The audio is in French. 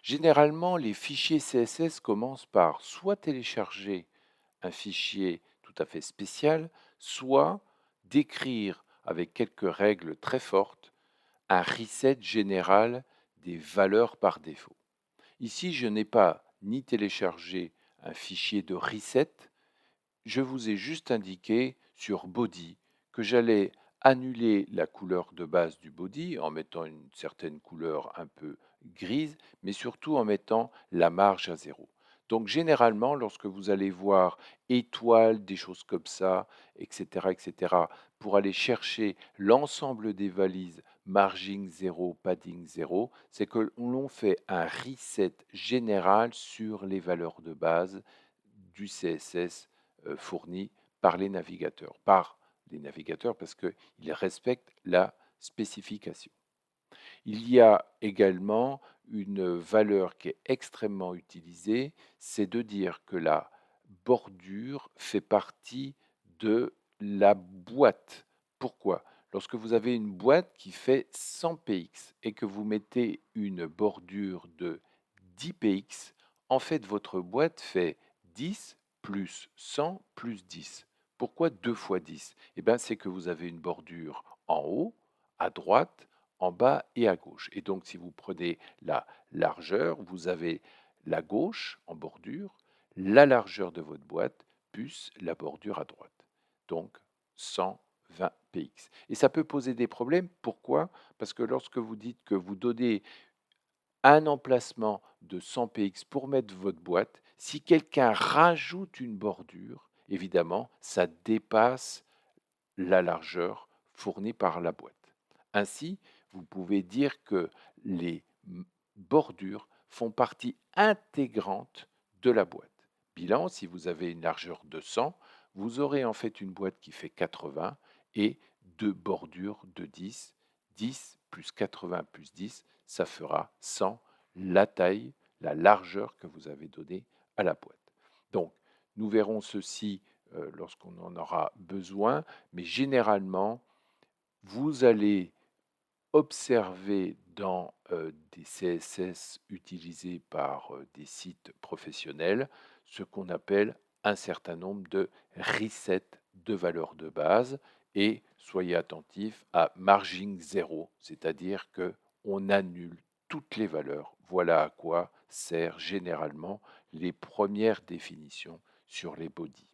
Généralement, les fichiers CSS commencent par soit télécharger un fichier tout à fait spécial, soit décrire avec quelques règles très fortes un reset général des valeurs par défaut. Ici, je n'ai pas ni téléchargé un fichier de reset, je vous ai juste indiqué sur body que j'allais annuler la couleur de base du body en mettant une certaine couleur un peu grise, mais surtout en mettant la marge à zéro. Donc généralement, lorsque vous allez voir étoiles, des choses comme ça, etc., pour aller chercher l'ensemble des valises margin 0, padding 0, c'est que l'on fait un reset général sur les valeurs de base du CSS fournis par les navigateurs parce qu'ils respectent la spécification. Il y a également une valeur qui est extrêmement utilisée, c'est de dire que la bordure fait partie de la boîte. Pourquoi? Lorsque vous avez une boîte qui fait 100 px et que vous mettez une bordure de 10 px, en fait votre boîte fait 10 plus 100 plus 10. Pourquoi 2 fois 10? Eh bien, c'est que vous avez une bordure en haut, à droite, en bas et à gauche. Et donc, si vous prenez la largeur, vous avez la gauche en bordure, la largeur de votre boîte, plus la bordure à droite. Donc, 120 px. Et ça peut poser des problèmes. Pourquoi? Parce que lorsque vous dites que vous donnez un emplacement de 100 px pour mettre votre boîte, si quelqu'un rajoute une bordure, évidemment, ça dépasse la largeur fournie par la boîte. Ainsi, vous pouvez dire que les bordures font partie intégrante de la boîte. Bilan, si vous avez une largeur de 100, vous aurez en fait une boîte qui fait 80 et deux bordures de 10. 10 plus 80 plus 10, ça fera 100, la taille, la largeur que vous avez donnée à la boîte. Donc, nous verrons ceci lorsqu'on en aura besoin, mais généralement, vous allez observer dans des CSS utilisés par des sites professionnels ce qu'on appelle un certain nombre de resets de valeurs de base et soyez attentifs à margin 0, c'est-à-dire que on annule toutes les valeurs. Voilà à quoi servent généralement les premières définitions sur les bodies.